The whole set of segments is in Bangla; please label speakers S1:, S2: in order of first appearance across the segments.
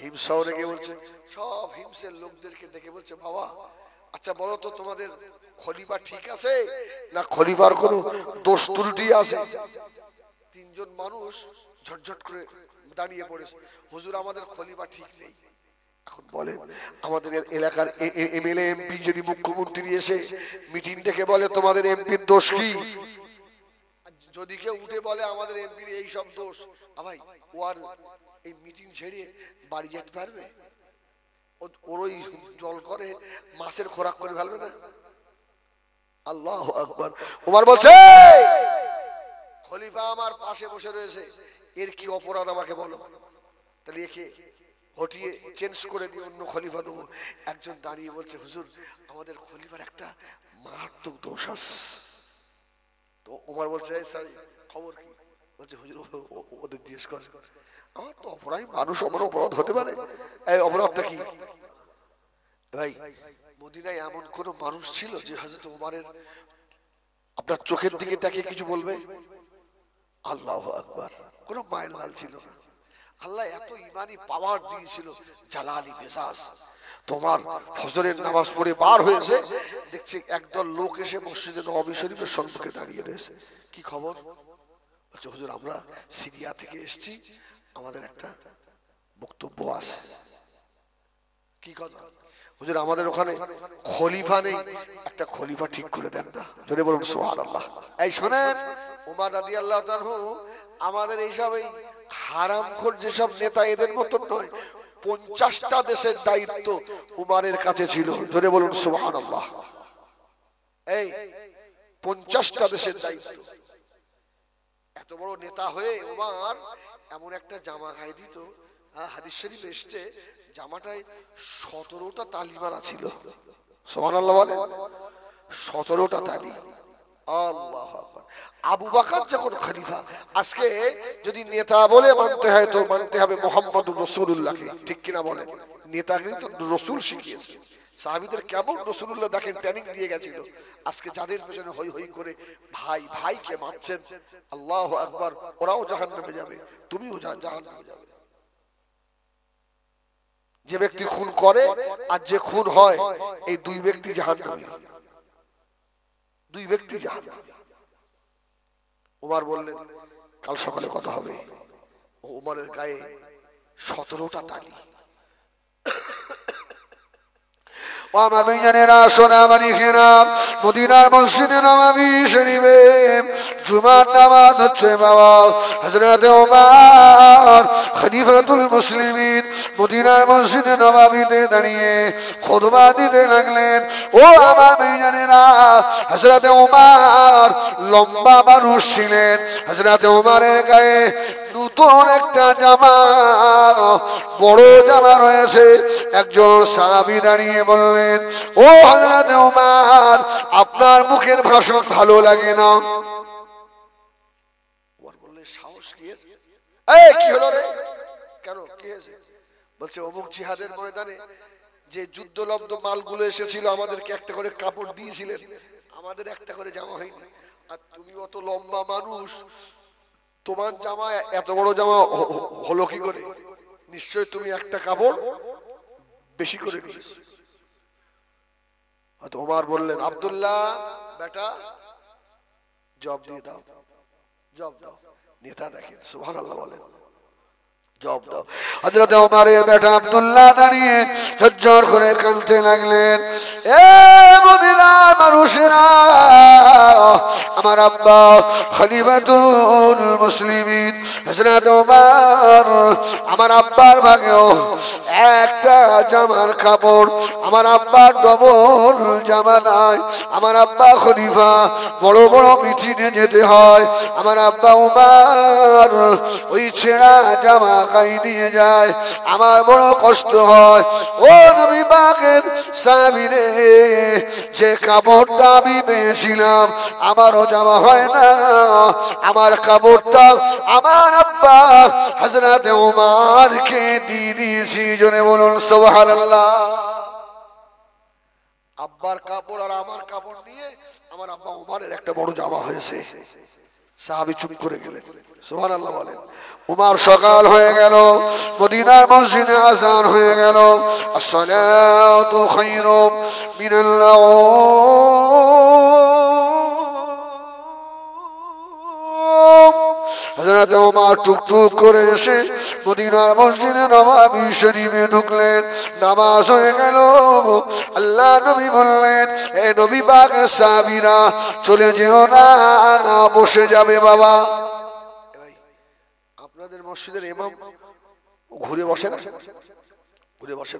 S1: হিমসাও রেখে বলছে, সব হিমসের লোকদেরকে ডেকে বলছে, বাবা আচ্ছা বলো তো তোমাদের খলিফা ঠিক আছে না খলিফার কোনো দোষ ত্রুটি আছে? তিনজন মানুষ ঝটঝট করে দাঁড়িয়ে পড়েছে, হুজুর আমাদের খলিফা ঠিক নেই। এখন বলেন আমাদের এলাকার এমএলএ এমপি যদি মুখ্যমন্ত্রী এসে মিটিং ডেকে বলে তোমাদের এমপির দোষ কি, যদি কেউ উঠে বলে আমাদের এমপির এই সব দোষ, ভাই ও আর এই মিটিং ছেড়ে বাড়ি যেতে পারবে? ওর ওই জল করে মাছের খোরাক করে ফেলবে না? আল্লাহু আকবার। ওমর বলছে, খলিফা আমার পাশে বসে রয়েছে, এর কি অপরাধ আমাকে বলো, তাহলে একে হটিয়ে চেঞ্জ করে দিয়ে অন্য খলিফা দেবো। একজন দাঁড়িয়ে বলছে, হুজুর আমাদের খলিফার একটা মারাত্মক দোষ আছে। তো ওমর বলছে, খবর কি? বলছে, হুজুর ওদের জিজ্ঞেস করে, আমার তো অপরাধ, মানুষ আমার অপরাধ হতে পারে, এই অপরাধটা কি? ভাই মদিনায় এমন কোন মানুষ ছিল যে হযরত ওমরের আপনার চোখের দিকে তাকিয়ে কিছু বলবে? আল্লাহু আকবার। কোন মায়ের লাল ছিল না। আল্লাহ এত ইমানি পাওয়ার দিয়েছিল, জালালি মেজাজ। তোমার ফজরের নামাজ পড়ে বার হয়েছে, দেখছি একদল লোক এসে মসজিদে নববী শরীফের সম্মুখে দাঁড়িয়ে রয়েছে। কি খবর? বলছে, হুজুর আমরা সিরিয়া থেকে এসেছি, আমাদের একটা বক্তব্য আছে। কি কথা? হুজুর আমাদের ওখানে খলিফা নেই, একটা খলিফা ঠিক করে দেন না। জোরে বলুন সুবহানাল্লাহ। এই শোনেন, ওমর রাদিয়াল্লাহু তাআলা আমাদের এইসব এই হারামখোর যেসব নেতা এদের মতন নয়, 50টা দেশের দায়িত্ব উমারের কাছে ছিল। জোরে বলুন সুবহানাল্লাহ। এই 50টা দেশের দায়িত্ব। এত বড় নেতা হয়ে উমার এমন একটা জামা গায়ে দিত, হাদিস শরীফ এসেছে জামাটায় 17টা তালি মারা ছিল। সুবহানাল্লাহ বলে, 17টা তালি। আল্লাহু আকবার। আবু বকর যখন খলিফা, আজকে যদি নেতা বলে মানতে হয় তো মানতে হবে মুহাম্মদুর রাসূলুল্লাহকে, ঠিক কিনা বলেন? নেতাগিরি তো রাসূল শিখিয়েছে। সাহাবীদের কেমন রাসূলুল্লাহ দেখেন ট্রেনিং দিয়ে গেছিল। আজকে যাদের পেছনে হই হই করে ভাই ভাইকে মারছেন, আল্লাহু আকবার, ওরাও জাহান্নামে যাবে, তুমিও জাহান্নামে যাবে। যে ব্যক্তি খুন করে আর যে খুন হয়, এই দুই ব্যক্তি জাহান্নামী, দুই ব্যক্তি জাহান্নামী। ওমর বললেন কাল সকালে কথা হবে। ওমরের গায়ে 17টা তালি। মদিনার মসজিদে নববী শরীফে জুমার নামাজ হচ্ছে বাবা। হযরত ওমর খলিফাতুল মুসলিমিন মদিনার মসজিদে নববীতে দাঁড়িয়ে খুতবা দিতে লাগলেন। ও আমার ভাইজানেরা, হযরত ওমর লম্বা মানুষ ছিলেন। হযরত ওমরের গায়ে নতুন একটা জামা, বড় জামা রয়েছে। একজন সাহাবী দাঁড়িয়ে বললেন, ও হযরত ওমর আপনার মুখের ভাষণ ভালো লাগে না। ওমর বললেন, সাহস কি এর? এই কি হলো রে? কেন কি হয়েছে? বলছে, অমুক জিহাদের ময়দানে যে যুদ্ধলব্ধ মালগুলো এসেছিল আমাদেরকে একটা করে কাপড় দিয়েছিলেন, আমাদের একটা করে জামা হয়নি। আর তুমি অত লম্বা মানুষ, তোমার জামা এত বড় জামা হলো কি করে? নিশ্চয় তুমি একটা কাপড় বেশি করে নিয়েছো। ওমর বললেন, আব্দুল্লাহ বেটা জবাব দিয়ে দাও, জবাব দাও। নেতা দেখেন, সুবহানাল্লাহ বলেন, জবাব দাও। হযরত ওমরের বেটা আব্দুল্লাহ দাঁড়িয়ে ঝরঝর করে কাঁদতে লাগলেন। এ মদিনার মানুষেরা, আমার আব্বা খলিফাতুল মুসলিমিন হযরত ওমর, আমার আব্বার ভাগেও একটা জামার কাপড়, আমার আব্বার ডবল জামা নাই। আমার আব্বা খলিফা, বড় বড় মিটিংয়ে যেতে হয়। আমার আব্বা ওমর ওই ছেঁড়া জামা গায়ে নিয়ে যায়, আমার বড় কষ্ট হয়। ও নবী পাকের সাহাবীরে, যে কাপড়টা আমি পেয়েছিলাম আমারও জামা হয় না, আমার কাপড়টা আমার আব্বা হযরত ওমরকে দিয়ে দিয়েছি। জোরে বলুন সুবহানাল্লাহ। আব্বার কাপড় আর আমার কাপড় নিয়ে আমার আব্বা ওমরের একটা বড় জামা হয়েছে। সাহাবী চুপ করে গেলেন। সুবহানাল্লাহ বলেন। উমর সকাল হয়ে গেল, মদিনার মসজিদে আযান হয়ে গেল, আসসালাতু খায়রুম মিনাল নাওম। হযরত ওমর টুকটুক করে এসে মদিনার মসজিদে নববী শরীফে ঢুকলেন। নামাজ হয়ে গেল। আল্লাহ নবী বললেন, এ নবী পাকের সাহাবীরা চলে যেও না, বসে যাবে বাবা। আপনাদের মসজিদের ইমাম ঘুরে বসে না? ঘুরে বসে।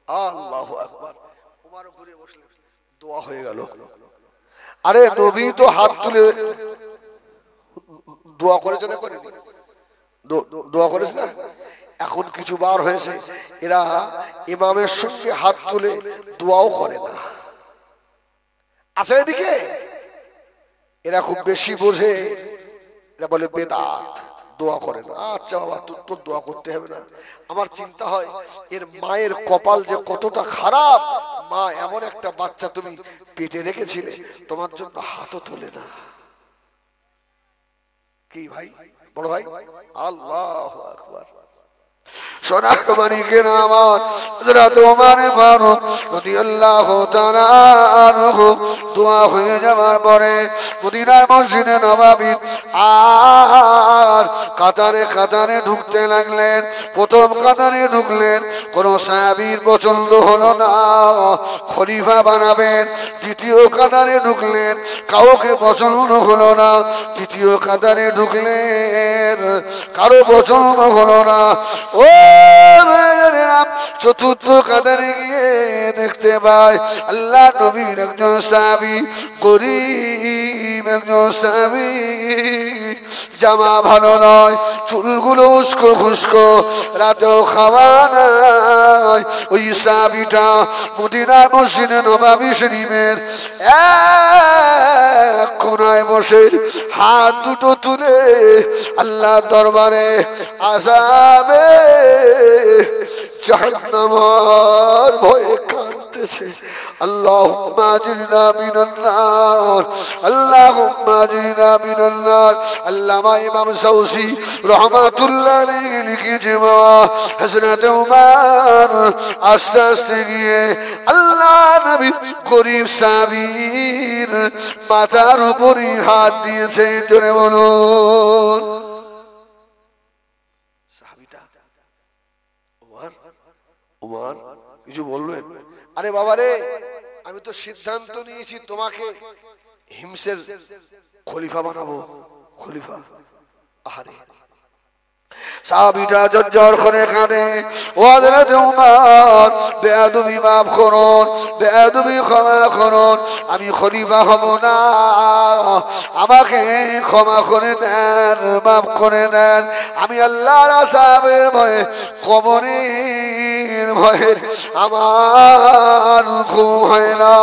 S1: আল্লাহু আকবার। ওমর ঘুরে বসলেন, দোয়া হয়ে গেল। আরে নবী তো হাত তুলে দোয়া করেছে না করেনি? দোয়া করেছে না? এখন কিছু বার হয়েছে, এরা ইমামের সঙ্গে হাত তুলে দোয়াও করে না। আচ্ছা, এদিকে এরা খুব বেশি বোঝে, এরা বলে বেদাত, দোয়া করে না। আচ্ছা বাবা, তোর দোয়া করতে হবে না। আমার চিন্তা হয় এর মায়ের কপাল যে কতটা খারাপ, মা এমন একটা বাচ্চা তুমি পেটে রেখেছিলে, তোমার জন্য হাতও তোলে না। কি ভাই, বড় ভাই? আল্লাহু আকবার। সোনাকমানি কেন আমার হযরত ওমর ফারুক রাদিয়াল্লাহু তাআলা আনহু দোয়া হয়ে যাওয়ার পরে মদিনার মসজিদে নববী আর কাতারে কাতারে ঢুকতে লাগলেন। প্রথম কাতারে ঢুকলেন, কোন সাহাবীর পছন্দ হলো না, খলিফা বানাবেন। দ্বিতীয় কাতারে ঢুকলেন, কাউকে পছন্দ হলো না। তৃতীয় কাতারে ঢুকলেন, কারো পছন্দ হলো না। ও চতুর্থ কাতারে গিয়ে দেখতে পাই আল্লাহ নবীর একজন সাহাবী, গরীব একজন সাহাবী, জামা ভালো নয়, চুলগুলো উস্কো খুস্কো, রাতেও খাওয়া নাই। ওই সাহাবীটা মদিনার মসজিদে নববী শরীফের এক কোনায় বসে হাত দুটো তুলে আল্লাহর দরবারে আযাবে জাহান্নামের ভয়ে কাঁদতেছে। আল্লাহুম্মা আজরিনা মিনান নার, আল্লাহুম্মা আজরিনা মিনান নার। আল্লামা ইমাম সাউসি রাহমাতুল্লাহ আলাইহি লিখেছে, হযরত ওমর আস্তে আস্তে গিয়ে আল্লাহ নবী গরীব সাহাবীর মাথার উপরে হাত দিয়েছে। জোরে বলুন। সাহাবীটা ওমর কিছু বলবেন? আরে বাবা রে, আমি তো সিদ্ধান্ত নিয়েছি তোমাকে হিমসের খলিফা বানাবো। খলিফা? আরে সাহাবীটা জর্জর করে কাঁদে, ও হযরত ওমর, বেয়াদবি মাফ করুন, বেয়াদবি ক্ষমা করুন, আমি খলিফা হব না, আমাকে ক্ষমা করে দেন, মাফ করে দেন। আমি আল্লাহর আযাবের ভয়ে, কবরের ভয়ে আমার ঘুম হয় না।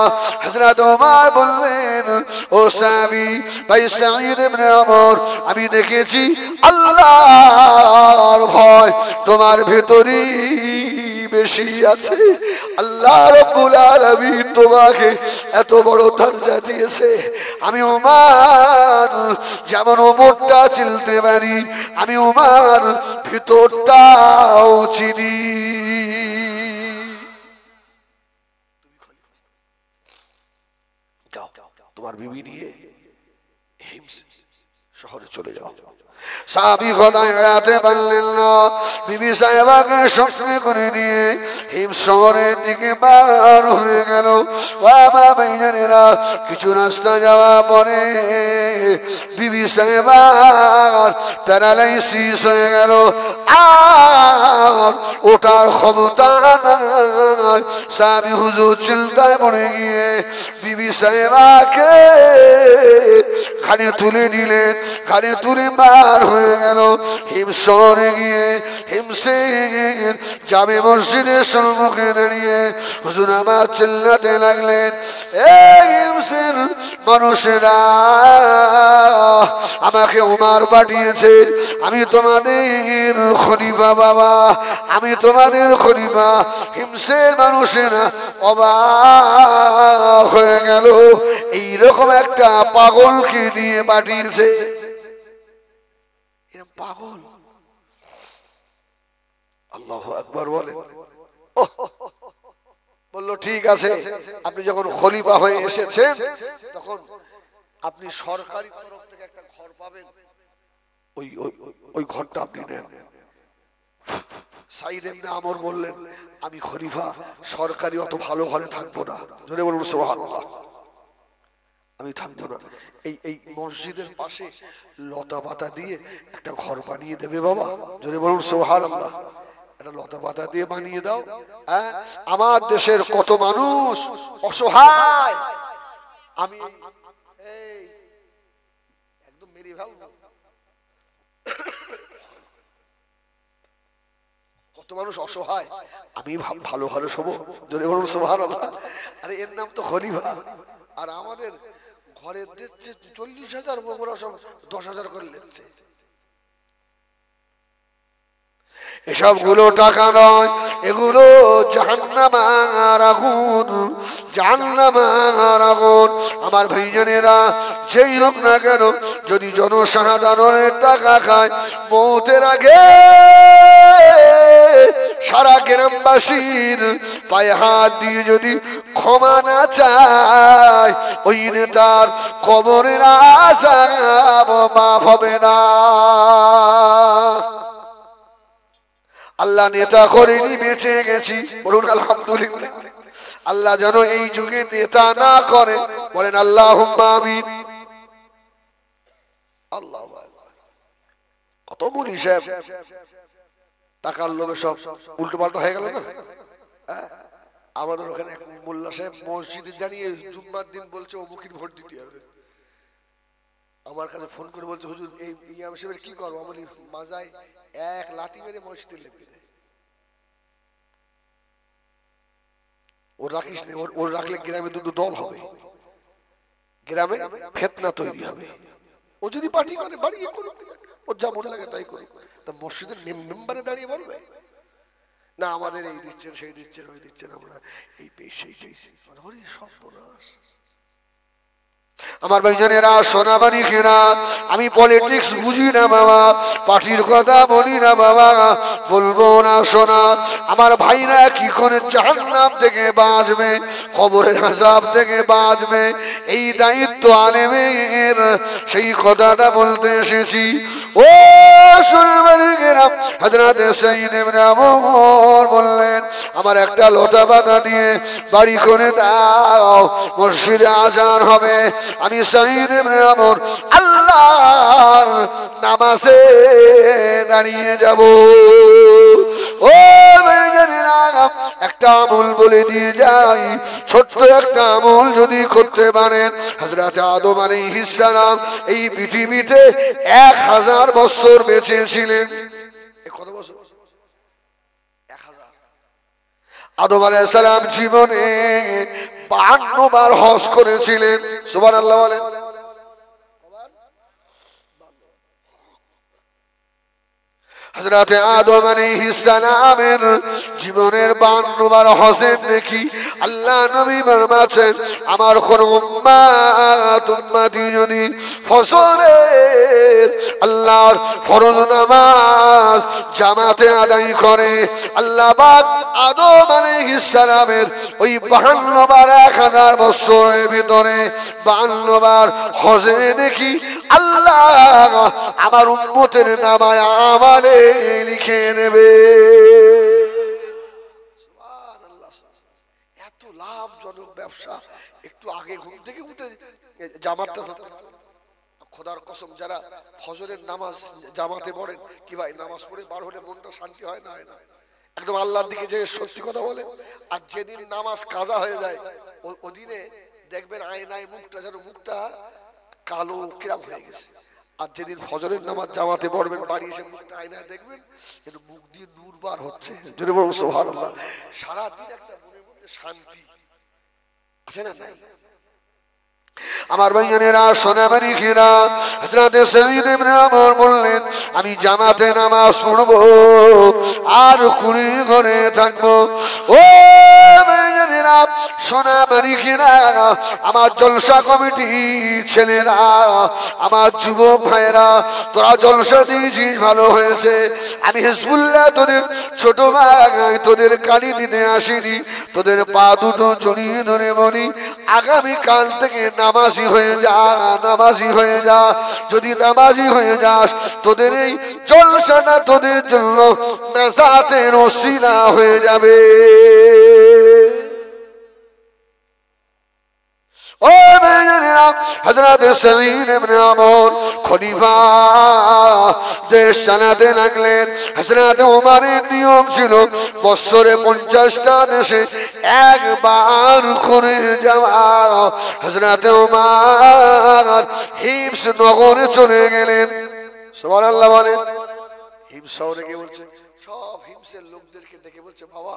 S1: হযরত ওমর বললেন, ও সাহাবী ভাই সাঈদ ইবনে ওমর, আমি দেখেছি আল্লাহর ভয় তোমার ভেতরেই বেশি আছে। আল্লাহ রাব্বুল আলামিন তোমাকে এত বড় দরজা দিয়েছে। আমি ওমর যেমন ওমরটা চিনতে পারি, আমি ওমর ভিতরটাও চিনি। যাও তোমার বিবি নিয়ে হিমস শহরে চলে যাও। সাহাবী খোদায় এড়াতে পারলেন না, বিবি সাহেবাকে সঙ্গে করে নিয়ে হিম শহরের দিকে বার হয়ে গেল। বাবা ভাইজানেরা, কিছু রাস্তা যাওয়া পরে বিবি সাহেবার প্যারালাইসিস হয়ে গেল, আর ওটার ক্ষমতা নাই। সাহাবী হুজুর চিন্তায় পড়ে গিয়ে বিবি সাহেবাকে ঘাড়ে তুলে নিলেন। ঘাড়ে তুলে বার হয়ে গেল হিম শহরে গিয়ে হিমসের জামে মসজিদের সম্মুখে দাঁড়িয়ে হুজুর আমার চিল্লাতে লাগলেন, এই হিমসের মানুষেরা, আমাকে ওমর পাঠিয়েছে, আমি তোমাদের খলিফা বাবা, আমি তোমাদের খলিফা। হিমসের মানুষেরা অবাক হয়ে গেল, এইরকম একটা পাগলকে দিয়ে পাঠিয়েছে। পাগল। আল্লাহু আকবার বলেন। বললো ঠিক আছে, আপনি যখন খলিফা হয়ে এসেছেন তখন আপনি সরকারি তরফ থেকে একটা ঘর পাবেন, ওই ঘরটা আপনি নেন। সাইদ ইবনে আমর বললেন আমি খলিফা, সরকারি অত ভালো ঘরে থাকবো না। জোরে বলুন সুবহানাল্লাহ। আমি থাকবো না, এই মসজিদের পাশে লতা পাতা দিয়ে একটা ঘর বানিয়ে দেবে বাবা। জোরে বলুন সুবহানাল্লাহ। একটা লতা পাতা দিয়ে বানিয়ে দাও। আমার দেশের কত মানুষ অসহায়, আমি একদম মেরি ভালো, কত মানুষ অসহায়, আমি ভালো ভালো শোবো। যদি বলুন সুবহানাল্লাহ। আরে এর নাম তো খলিফা। আর আমাদের ঘরে দিচ্ছে 40,000, ওরা সব 10,000 করে নিচ্ছে। এসব গুলো টাকা নয়, এগুলো জাহান্নামের আগুন, জাহান্নামের আগুন। আমার ভাইজানেরা, যেই হোক না কেন, যদি জনসাধারণের টাকা খায়, মৌতের আগে সারা গ্রামবাসীর পায়ে হাত দিয়ে যদি ক্ষমা না চায়, ওই নেতার কবরের আযাব মাফ হবে না। আল্লাহ নেতা করেনি, বেঁচে গেছি, বলুন আলহামদুলিল্লাহ। আল্লাহ যেন এই যুগে নেতা না করে, বলেন আল্লাহুম্মা আমিন। আল্লাহু আকবার। কত মুনি সাহেব টাকার লোভে সব উল্টো পাল্টা হয়ে গেল না। আমাদের ওখানে এক মোল্লা সাহেব মসজিদে জানিয়ে জুম্মার দিন বলছে অমুকির ভোট দিতে হবে। আমার কাছে ফোন করে বলছে হুজুর এই ইমাম সাহেবের কি করবো? আমি মাজায় এক লাঠি মেরে মসজিদে লেপে দেয়। ওর রাখিস না, ওর রাখলে গ্রামে দুটো দল হবে, গ্রামে ফিতনা তৈরি হবে। ও যদি পার্টি করে বাড়িয়ে করুক, ওর যা মনে লাগে তাই করুক। তা মসজিদের মেম্বারে দাঁড়িয়ে বলবে না আমাদের এই দিচ্ছেন, সেই দিচ্ছেন, ওই দিচ্ছেন, আমরা এই পেয়েছি, সেই পেয়েছি। সর্বনাশ। আমার ভাইজানেরা, সোনাবাড়ি কেনা, আমি পলিটিক্স বুঝি না বাবা, পার্টির কথা বলি না বাবা, বলবো না শোনা। আমার ভাইরা কি করে জাহান্নাম থেকে বাঁচবে, কবরের আযাব থেকে বাঁচবে, এই দায়িত্ব আলেমের, সেই কথাটা বলতে এসেছি। ও সোনাবাড়ি কেনা, হযরত সাইয়্যিদ ইবনে আমর বললেন আমার একটা লতা পাতা দিয়ে বাড়ি করে দাও, মসজিদে আযান হবে, আমি সাইয়্যিদ ইবনে আমর আল্লাহর নামাজে দাঁড়িয়ে যাব। ও ভাইজানেরা, একটা আমল বলে দিয়ে যাই, ছোট্ট একটা আমল যদি করতে পারেন। হযরত আদম আলাইহিস সালাম এই পৃথিবীতে 1000 বছর বেঁচে ছিলেন। কত বছর? 1000। আদম আলাইহিস সালাম জীবনে 52 বার হজ করেছিলেন। সুবহানাল্লাহ বলেন। হযরত আদম আলাইহিস সালামের জীবনের 52 বার হজের নেকি আল্লাহ নবী ফরমাচ্ছেন আমার কোন উম্মতি যদি ফজরের আল্লাহর ফরজ নামাজ জামাতে আদায় করে, আল্লাহ পাক আদম আলাইহিস সালামের ওই 52 বার 1000 বছরের ভিতরে 52 বার হজের নেকি আল্লাহ আমার উম্মতের নামায় আমালে লিখে দেবে। এত লাভজনক ব্যবসা। একটু আগে ঘুম থেকে উঠে জামাতটা, খোদার কসম যারা ফজরের নামাজ জামাতে পড়েন, কি ভাই নামাজ পড়ে বার হলে মনটা শান্তি হয় না? হয় না? একদম আল্লাহর দিকে যে সত্যি কথা বলে। আর যেদিন নামাজ কাজা হয়ে যায় ওদিনে দেখবেন আয়নায় মুখটা যেন মুখটা কালো কিরাম হয়ে গেছে। আর যেদিন ফজরের নামাজ জামাতে পড়বেন বাড়ি এসে মুখটা আয়নায় দেখবেন যেন মুখ দিয়ে নূর বার হচ্ছে। যদি বলবো সুবহানাল্লাহ। সারাদিন একটা মনের মধ্যে শান্তি আছে না? আমার ভাইজানেরা, সোনাবাড়ি ঘেরা, হযরত সাইয়্যিদ ইবনে আমর বললেন আমি জামাতে নামাজ পড়বো আর কুড়ি ঘরে থাকবো। ও ভাইজানেরা, সোনা মানিকেরা, আমার জলসা কমিটি ছেলেরা, আমার যুবক ভাইরা, তোরা জলসা দিয়েছিস ভালো হয়েছে। আমি হিজবুল্লাহ তোদের ছোট ভাই, তোদের কালি দিতে আসিনি, তোদের পা দুটো জড়িয়ে ধরে বলি আগামী কাল থেকে নামাজি হয়ে যা, নামাজি হয়ে যা। যদি নামাজি হয়ে যাস তোদের এই জলসাটা তোদের জন্য নাজাতের ওসিলা হয়ে যাবে। ও ভাইজানেরা, হযরত সাঈদ ইবনে আমর খলিফা দেশ চালাতে লাগলেন। হযরত ওমরের নিয়ম ছিল বছরে 50টা দেশে একবার করে যাওয়া। হযরত ওমর হিমস নগরে চলে গেলেন। সুবহানাল্লাহ বলেন। হিমস শহরে গিয়ে বলছে, সব হিমসের লোকদেরকে ডেকে বলছে, বাবা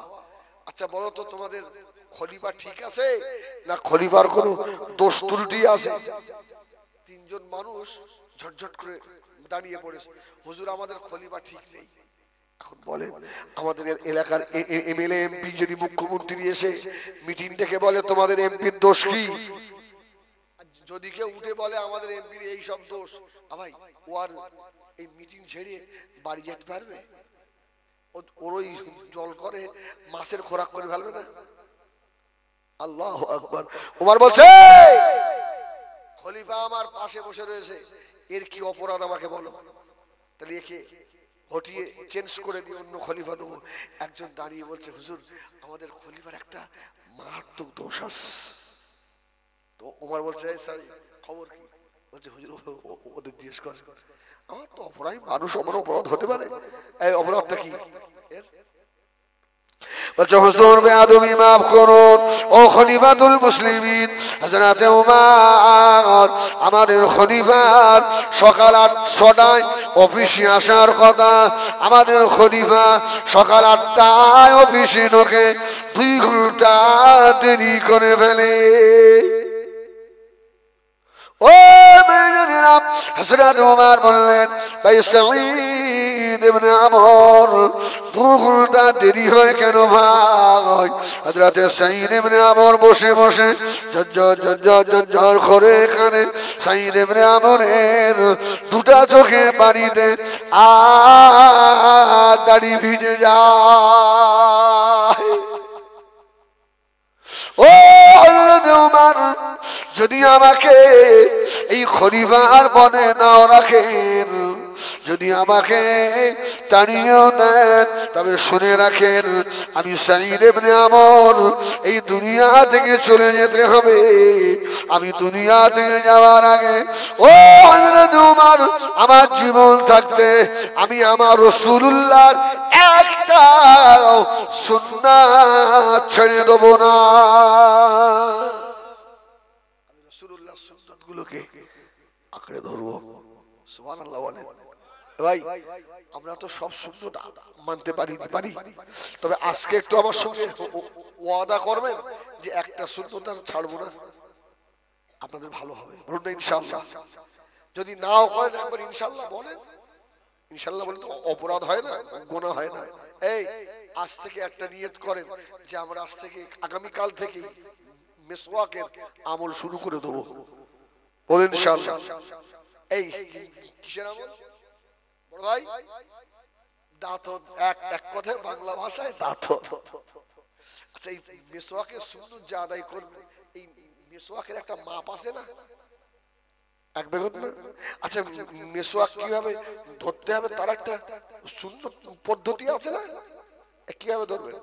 S1: আচ্ছা বলো তো তোমাদের খলিফা ঠিক আছে না খলিফার কোনো দোষ ত্রুটি আছে? তিনজন মানুষ ঝটঝট করে দাঁড়িয়ে পড়েছে, হুজুর আমাদের খলিফা ঠিক নেই। এখন বলেন আমাদের এলাকার এমএলএ এমপি যদি মুখ্যমন্ত্রী এসে মিটিং ডেকে বলে তোমাদের এমপির দোষ কি, যদি কেউ উঠে বলে আমাদের এমপির এই সব দোষ, ভাই ও আর এই মিটিং ছেড়ে বাড়ি যেতে পারবে? ওর ওই জল করে মাছের খোরাক করে ফেলবে না? আল্লাহু আকবার। ওমর বলছে খলিফা আমার পাশে বসে রয়েছে, এর কি অপরাধ আমাকে বলো, তাহলে একে হটিয়ে চেঞ্জ করে দিয়ে অন্য খলিফা দেবো। একজন দাঁড়িয়ে বলছে, হুজুর আমাদের খলিফার একটা মারাত্মক দোষ আছে। তো ওমর বলছে, খবর কি? বলছে হুজুর ওদের জিজ্ঞেস করে। আমার তো অপরাধী মানুষ, আমার অপরাধ হতে পারে, এই অপরাধটা কি? বলছে হুজুর বেয়াদবি মাফ করুন ও খলিফাতুল মুসলিমিন হযরত ওমর, আমাদের খলিফার সকাল 8টায় অফিসে আসার কথা, আমাদের খলিফা সকাল 8টায় অফিসে ঢোকে 2 ঘন্টা দেরি করে ফেলে। ও মেয়েরা, হযরত ওমর বললেন, ভাই সাঈদ ইবনে আমর 2 ঘন্টা দেরি হয় কেন ভাই? হযরত সাঈদ ইবনে আমর বসে বসে ঝরঝর করে এখানে সাঈদ ইবনে আমরের 2টা চোখে পানিতে দাড়ি ভিজে যায়। ও হযরত ওমর, যদি আমাকে এই খলিফার পদে নাও রাখেন, যদি আমাকে তাড়িয়েও দেন, তবে শুনে রাখেন আমি সাঈদ ইবনে আমর এই দুনিয়া থেকে চলে যেতে হবে। আমি দুনিয়া থেকে যাওয়ার আগে ও হযরত ওমর, আমার জীবন থাকতে আমি আমার রাসূলুল্লাহর একটা সুন্নাত ছেড়ে দেব না। আমি রাসূলুল্লাহর সুন্নাতগুলোকে আঁকড়ে ধরব। সুবহানাল্লাহ বলেন। ভাই আমরা তো সব সুন্নাত মানতে পারি, তবে আজকে একটু আমার সঙ্গে ওয়াদা করবেন যে একটা সুন্নাত আর ছাড়বো না, আপনাদের ভালো হবে। বলুন না ইনশাআল্লাহ। যদি নাও করেন একবার ইনশাআল্লাহ বলেন। ইনশাআল্লাহ বলে তো অপরাধ হয় না, গুনাহ হয় না। এই আজ থেকে একটা নিয়ত করেন যে আমরা আজ থেকে আগামী কাল থেকে মিসওয়াকের আমল শুরু করে দেব। বলেন ইনশাআল্লাহ। এই কিসের আমল বড় ভাই? দাঁত। এক কথায় বাংলা ভাষায় দাঁত। আচ্ছা এই মিসওয়াকের সুন্নাত যা আদায় করবে, এই মিসওয়াকের একটা মাপ আছে না, এক বেগত না? আচ্ছা মিসওয়াক কিভাবে ধরতে হবে তার একটা সুন্নাত পদ্ধতি আছে না, কিভাবে ধরবেন?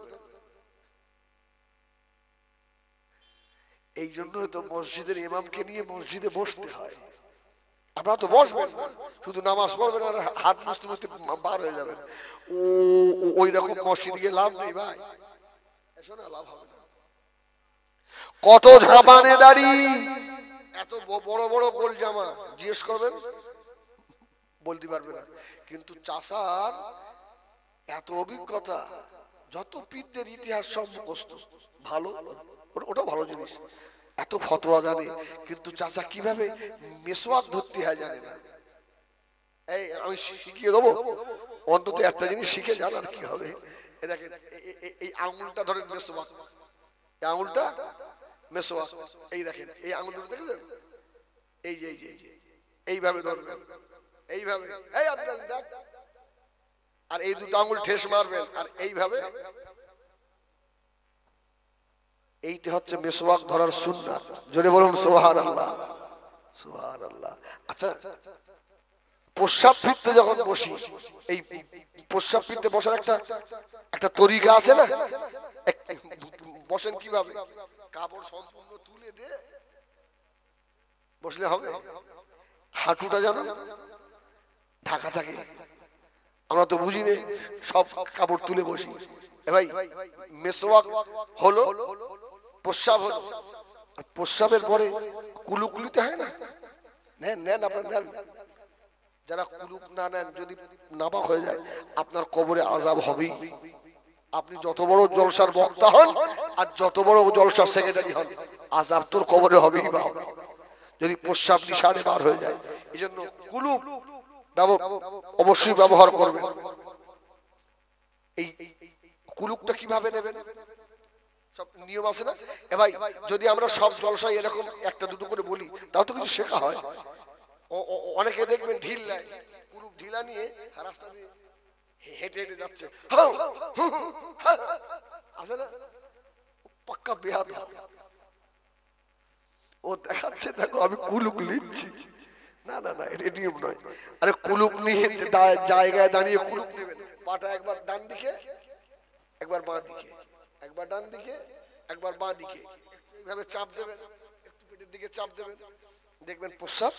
S1: এই জন্য তো মসজিদের ইমামকে নিয়ে মসজিদে বসতে হয়। আপনারা তো বসবেন না, শুধু নামাজ পড়বেন আর হাত মুছতে মুছতে বার হয়ে যাবেন। ওই রকম মসজিদে গিয়ে লাভ নেই ভাই, এসো না, লাভ হবে না। কত ঝাপানে দাড়ি, এত বড় বড় গোল জামা, জিজ্ঞেস করবেন বলতে পারবে না। কিন্তু চাষার এত অভিজ্ঞতা, যত পীরদের ইতিহাস সব মুখস্থ, ভালো, ওটা ভালো জিনিস, এত ফতোয়া জানে, কিন্তু চাচা কিভাবে মিসওয়াক ধরতে হয় জানে না। এই আমি শিখিয়ে দেবো, অন্তত একটা জিনিস শিখে জানার কি হবে। এই দেখেন এই আঙুলটা ধরেন মিসওয়াক, এই আঙুলটা মেসওয়াক। এই দেখেন এই আঙুল দুটো দেখেছেন, এই যে এইভাবে ধরবেন, এইভাবে, এই আপনি দেখ, আর এই দুটো আঙুল ঠেস মারবেন আর এইভাবে। এইটা হচ্ছে মেসওয়াক ধরার সুন্নাত। জোরে বলুন সুবহানাল্লাহ, সুবহানাল্লাহ। আচ্ছা, প্রস্রাব ফিরতে যখন বসি, এই প্রস্রাব ফিরতে বসার একটা তরিকা আছে না? বসেন কিভাবে? কাপড় সম্পূর্ণ তুলে দিয়ে বসলে হবে? হাঁটুটা যেন ঢাকা থাকে। আমরা তো বুঝি না, সব কাপড় তুলে বসি। ভাই, মেসওয়াক হলো, প্রস্রাব হলো, প্রস্রাবের পরে কুলুকুলিতে হয় না? নেন আপনার, নেন। যারা কুলুপ না নেন, যদি নাপাক হয়ে যায়, আপনার কবরে আযাব হবেই। আপনি যত বড় জলসার বক্তা হন আর যত বড় জলসার সেক্রেটারি হন, আযাব তোর কবরে হবেই বা যদি প্রস্রাব নিশানে বার হয়ে যায়। এই জন্য কুলুপ অবশ্যই ব্যবহার করবেন। এই কুলুপটা কিভাবে নেবেন? সব নিয়ম আছে না? এ ভাই, যদি আমরা সব জলসায় এরকম একটা দুটো করে বলি, তাও তো কিছু শেখা হয়। অনেকে দেখবেন ঢিল নেয়, কুলুপ ঢিলা নিয়ে রাস্তা দিয়ে হেঁটে হেঁটে যাচ্ছে, আছে না? পাক্কা বেয়াদব। ও দেখাচ্ছে দেখো আমি কুলুপ নিচ্ছি। না না না, এটা নিয়ম নয়। আরে কুলুপ নিয়ে জায়গায় দাঁড়িয়ে কুলুপ নেবেন। পাটা একবার ডান দিকে, একবার বাঁ দিকে, একবার ডান দিকে, একবার বাঁ দিকে, এইভাবে চাপ দেবেন, একটু পেটের দিকে চাপ দেবেন, দেখবেন প্রস্রাব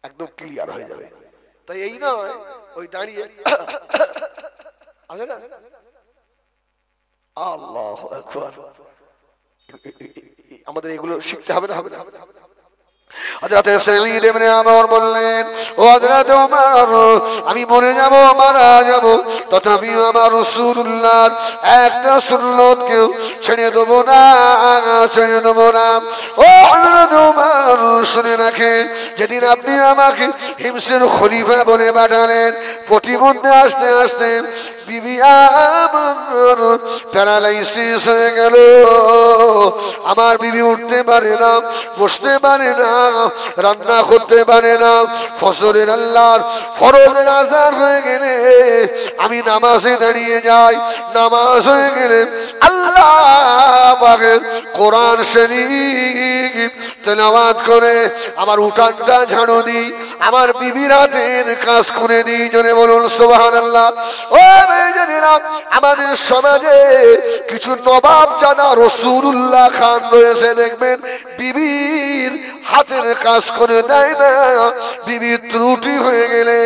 S1: একদম ক্লিয়ার হয়ে যাবে। তাই এই নয় ওই দাঁড়িয়ে আছে না, আল্লাহু আকবার। আমাদের এগুলো শিখতে হবে না? হবে না? হযরত সাঈদ ইবনে আমর বললেন, ও হযরত ওমর, আমি মরে যাব, মারা যাব, তথাপি আমার রাসূলুল্লাহর একটা সুন্নতকে ছেড়ে দেব না, ছেড়ে দেব না। ও হযরত ওমর, শুনে রাখেন, যেদিন আপনি আমাকে হিমসের খলিফা বলে পাঠালেন, প্রতিমধ্যে আসতে আসতে বিবি আমার প্যারালাইসিস হয়ে গেল। আমার বিবি উঠতে পারে না, বসতে পারে না, রান্না করতে পারে না। ফজরের আল্লাহর ফরজের আযান হয়ে গেলে আমি নামাজে দাঁড়িয়ে যাই, নামাজ হয়ে গেলে আল্লাহ পাকের কোরআন শরীফ তেলাওয়াত করে আমার উঠানটা ঝাড়ু দিই, আমার বিবির হাতের কাজ করে দিই। জোরে বলুন সুবহানাল্লাহ। ও ভাইজানেরা, আমাদের সমাজে কিছু নবাব জানা রাসূলুল্লাহ খান রয়েছে, দেখবেন বিবির হাতের কাজ করে দেয় না। বিবির ত্রুটি হয়ে গেলে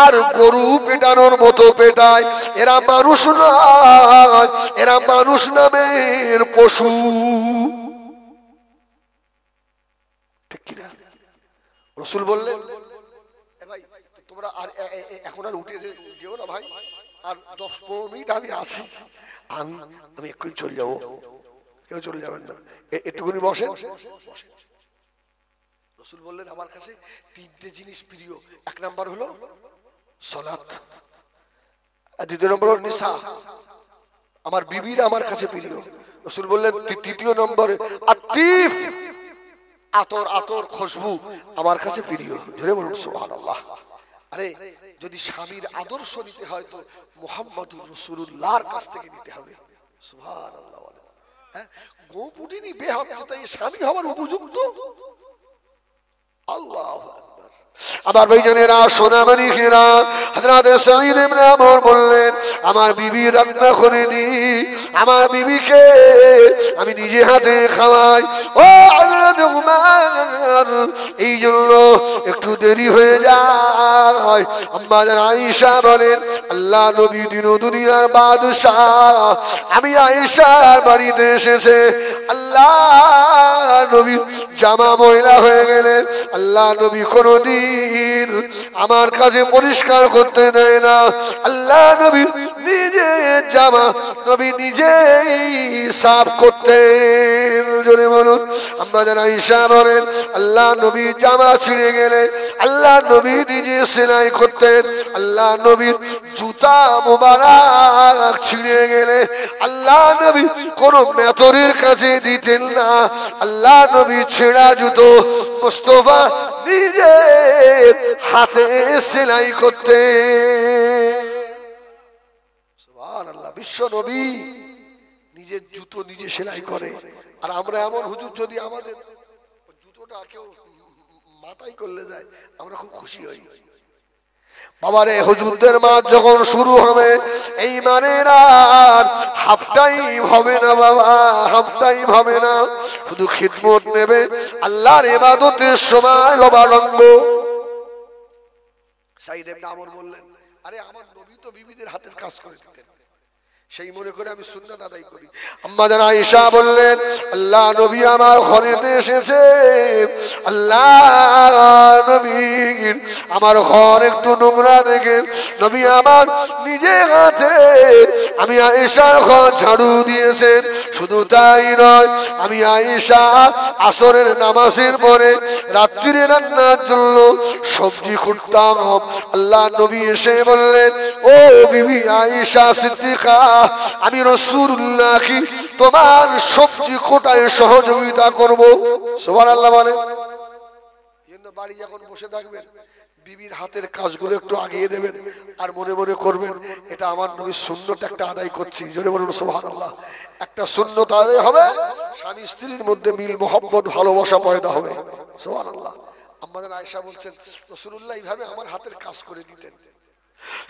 S1: আর গরু পেটানোর মতো পেটায়। এরা মানুষ নয়, এরা মানুষ নামের পশু। ঠিক কিনা? রাসূল বললেন, ভাই তোমরা আর এখন আর উঠে যেও না ভাই, আর 10-15 মিনিট আমি আছি, আমি এক্ষুনি চলে যাবো। কেউ চলে যাবেন না, একটুখানি বসেন। রাসূল বললেন, আমার কাছে 3টে জিনিস প্রিয়। 1 নাম্বার হলো সালাত, আর 2 নম্বর হলো নিসা, আমার বিবিরা আমার কাছে প্রিয়। রাসূল বললেন, 3য় নম্বরে আতিফ, আতর, আতর খুশবু আমার কাছে প্রিয়। জোরে বলুন সুবহানাল্লাহ। আরে যদি স্বামীর আদর্শ নিতে হয় তো মুহাম্মদুর রাসূলুল্লাহর কাছ থেকে নিতে হবে। সুবহানাল্লাহ। হ্যাঁ, গোপুটিনি বে হচ্ছে, তাই স্বামী হওয়ার উপযুক্ত? আল্লাহু আকবার। আমার ভাইজানেরা, সোনামণিরা, হযরত সাঈদ ইবনে আমর বললেন, আমার বিবি রান্না করেনি, আমার বিবিকে আমি নিজে হাতে খাওয়াই। ও হযরত উমর, এই জন্য একটু দেরি হয়ে যায়। আম্মা জান আয়েশা বলেন, আল্লাহ নবী দিন ও দুনিয়ার বাদশাহ, আমি আয়েশার বাড়িতে এসেছে, আল্লাহ নবী জামা ময়লা হয়ে গেলে আল্লাহ নবী কোনো কোনদিন আমার কাছে পরিষ্কার করতে দেয় না। আল্লাহ নবী নিজে জামা নবী নিজেই সাফ করতেন। জোরে বলুন। আম্মা জান আয়েশা বলেন আল্লাহ নবী জামা ছিঁড়ে গেলে আল্লাহ নবী নিজে সেলাই করতেন। আল্লাহ নবীর জুতা মোবারক ছিঁড়ে গেলে আল্লাহ নবী কোন মেতরের কাছে দিতেন না। আল্লাহ নবী ছেঁড়া জুতো মুস্তাফা নিজে হাতে সেলাই করতেন। সুবহানাল্লাহ। বিশ্ব নবী নিজের জুতো নিজে সেলাই করে। আর আমরা এমন হুজুর যদি আমাদের জুতোটা কেউ মাথায় করলে যায় আমরা খুব খুশি হই। বাবারে হুজুরদের মাস যখন শুরু হবে এই মানের আর হাফ টাইম হবে না বাবা, হাফ টাইম হবে না। শুধু খিদমত নেবে আল্লাহর ইবাদতের সময় লবারঙ্গ। সাইদ ইবনে আমর বললেন আরে আমার নবী তো বিবিদের হাতের কাজ করে দিতেন, সেই মনে করে আমি সুন্নাত আদায় করি। আম্মা জান আয়েশা বললেন আল্লাহ নবী আমার ঘরেতে এসেছে, আল্লাহ নবী আমার ঘর একটু নোংরা দেখে নবী আমার নিজে হাতে আমি আয়েশার ঘর ঝাড়ু দিয়েছেন। শুধু তাই নয়, আমি আয়েশা আসরের নামাজের পরে রাত্রিরে রান্নার জন্য সবজি কুটতাম। আল্লাহ নবী এসে বললেন ও বিবি আয়েশা সিদ্দিকা, আমি রাসূলুল্লাহ কি তোমার সবজি কোটায় সহযোগিতা করব? সুবহানাল্লাহ বলেন। এজন্য বাড়ি যখন বসে থাকবেন বিবির হাতের কাজগুলো একটু আগিয়ে দেবেন আর মনে মনে করবেন এটা আমার নবীর সুন্নত একটা আদায় করছি। জোরে বলুন সুবহানাল্লাহ। একটা সুন্নত আদায় হবে, স্বামী স্ত্রীর মধ্যে মিল মোহাব্বত ভালোবাসা পয়দা হবে। সুবহানাল্লাহ। আম্মা জান আয়েশা বলছেন রাসূলুল্লাহ এইভাবে আমার হাতের কাজ করে দিতেন।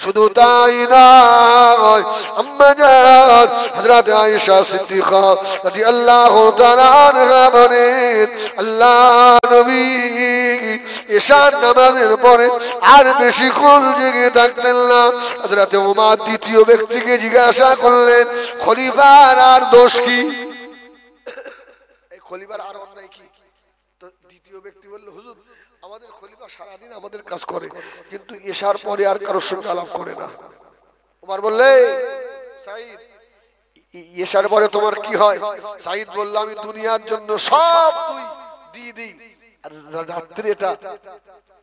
S1: শুধু তাই নয়, আম্মা জান হযরত আয়েশা সিদ্দিকা রাদিয়াল্লাহু তাআলা আনহা বলেন আল্লাহ নবী এশার নামাজের পরে আর বেশিক্ষণ জেগে থাকতেন না। হযরত ওমর দ্বিতীয় ব্যক্তিকে জিজ্ঞাসা করলেন খলিফার আর দোষ কি? এই খলিফার আর অন্যায় কি? তো দ্বিতীয় ব্যক্তি বলল হুজুর আমাদের খলিফা সারাদিন আমাদের কাজ করে কিন্তু এশার পরে আর কারোর সঙ্গে আলাপ করে না। ওমর বললে সাইদ এশার পরে তোমার কি হয়? সাইদ বলল আমি দুনিয়ার জন্য সব দিয়ে দিই আর রাত্রি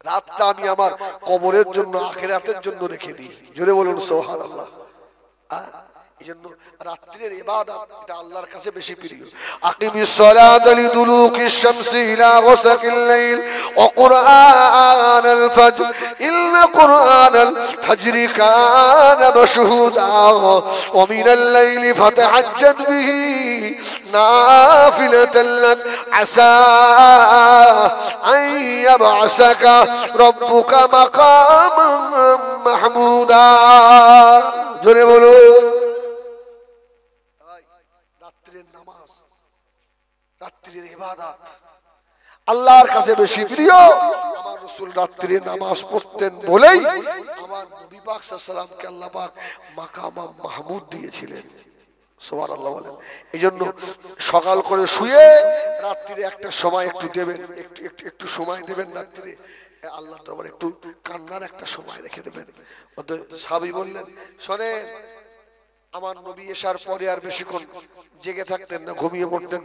S1: রাতটা আমি আমার কবরের জন্য আখিরাতের জন্য রেখে দিই। জোরে বলুন সুবহানাল্লাহ। এজন্য রাত্রির ইবাদত এটা আল্লাহর কাছে বেশি প্রিয়। আকিমিস সালাতা লিদুলুকিশ শামসি ইলা গাসাকিল লাইল ওয়া কুরআনাল ফাজর ইন্না কুরআনাল ফাজরি কানা মাশহুদা ওয়া মিনাল লাইলি ফাতাহাজ্জাদ বিহি নাফিলাতাল লাক আসা আন ইয়াবআসাকা রাব্বুকা মাকামান মাহমুদা। জোরে বলো। নামাজ রাত্রির ইবাদত আল্লাহর কাছে বেশি প্রিয়। আমার রাসূল রাত্রির নামাজ পড়তেন বলেই আমার নবী পাক সাল্লাল্লাহু আলাইহি সাল্লামকে আল্লাহ পাক মাকাম মাহমুদ দিয়েছিলেন। সুবহানাল্লাহ বলেন। এইজন্য সকাল করে শুয়ে রাত্রিরে একটা সময় একটু দেবেন, একটু সময় দেবেন রাত্রিরে আল্লাহর দরবারে একটু কান্নার একটা সময় রেখে দেবেন। সাহাবী বললেন শোনেন আমার নবী এশার পরে আর বেশিক্ষণ জেগে থাকতেন না, ঘুমিয়ে পড়তেন,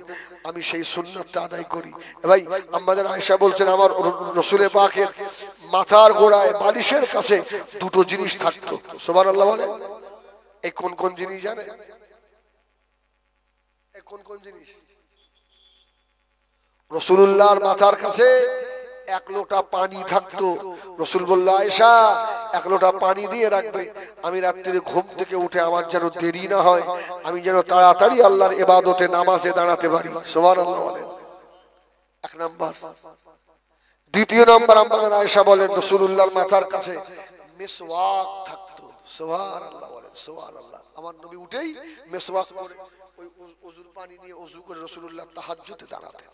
S1: আমি সেই সুন্নাতটা আদায় করি। ভাই আম্মা জান আয়েশা বলছেন আমার রাসূলের পাকের মাথার গোড়ায় বালিশের কাছে দুটো জিনিস থাকতো। সুবহানাল্লাহ বলেন। এই কোন কোন জিনিস জানেন? এই কোন কোন জিনিস? রাসূলুল্লাহর মাথার কাছে এক লোটা পানি থাকতো। রাসূল বলল আয়েশা এক লোটা পানি দিয়ে রাখবে, আমি রাত্রিরে ঘুম থেকে উঠে আমার যেন দেরি না হয়, আমি যেন তাড়াতাড়ি আল্লাহর ইবাদতে নামাজে দাঁড়াতে পারি। সুবহানাল্লাহ বলেন। এক নাম্বার। দ্বিতীয় নাম্বার আম্মা জান আয়েশা বলেন রাসূলুল্লাহর মাথার কাছে মিসওয়াক থাকতো। সুবহানাল্লাহ বলেন। সুবহানাল্লাহ। আমার নবী উঠেই মিসওয়াক করে ওই ওযুর পানি নিয়ে ওযু করে রাসূলুল্লাহ তাহাজ্জুদে দাঁড়াতেন।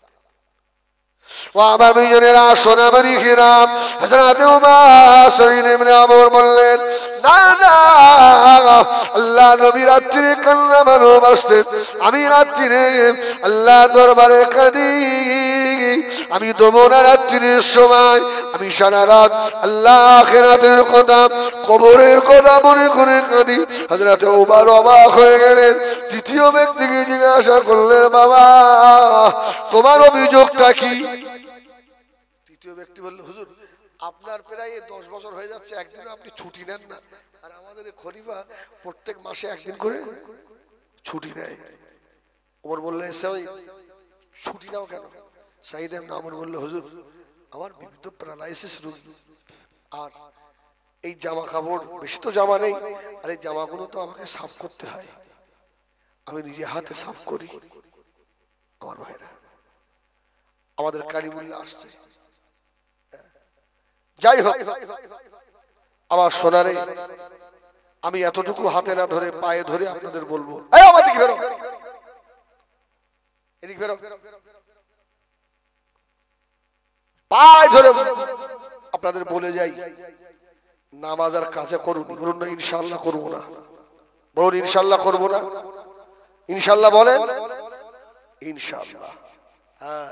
S1: ও আমার বিজনেরা সোনামারি হিরাম হযরত উমর সাইদ ইবনে আমর বললেন না না আল্লাহ নবী রাত্রিরে কান্না ভালোবাসতে আমি রাত্রিরে আল্লাহ দরবারে কাঁদি আমি দমনা রাত্রির সময় আমি সারা রাত আল্লাহ আখিরাতের কথা কবরের কথা মনে করে কাঁদি হযরত উমর অবাক হয়ে গেলেন তৃতীয় ব্যক্তিকে জিজ্ঞাসা করলেন বাবা তোমার অভিযোগটা কি তৃতীয় ব্যক্তি বলল হুজুর আপনার প্রায় 10 বছর হয়ে যাচ্ছে একদিনও আপনি ছুটি নেন না আর আমাদের খলিফা প্রত্যেক মাসে একদিন করে ছুটি নেয় ওমর বললেন সাইদ ছুটি নাও কেন সাইদ ইবনে আমর বলল হুজুর আমার বিবিধ প্যারালাইসিস রোগী আর এই জামা কাপড় বেশি তো জামা নেই আর এই জামাগুলো তো আমাকে সাফ করতে হয় আমি নিজে হাতে সাফ করি আমার ভাইরা আমাদের কালিমুল্লাহ আসছে যাই হোক আমার সোনারে আমি এতটুকু হাতে না ধরে পায়ে ধরে আপনাদের বলবো এই আমার দিকে বেরো এদিকে বেরো পায়ে ধরে আপনাদের বলে যাই নামাজ আর কাজে করুন বলুন না ইনশাআল্লাহ করব না বলুন ইনশাআল্লাহ করব না ইনশাআল্লাহ বলেন ইনশাআল্লাহ হ্যাঁ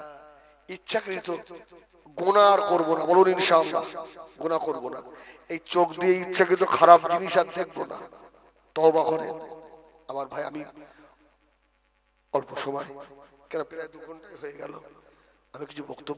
S1: ইচ্ছাকৃত গুনাহ আর করব না বলুন ইনশাআল্লাহ গুনাহ করব না এই চোখ দিয়ে ইচ্ছাকৃত খারাপ জিনিস আর দেখব না তওবা করেন আমার ভাই আমি অল্প সময় কেন প্রায় 2 ঘন্টা হয়ে গেল আমি কিছু বক্তব্য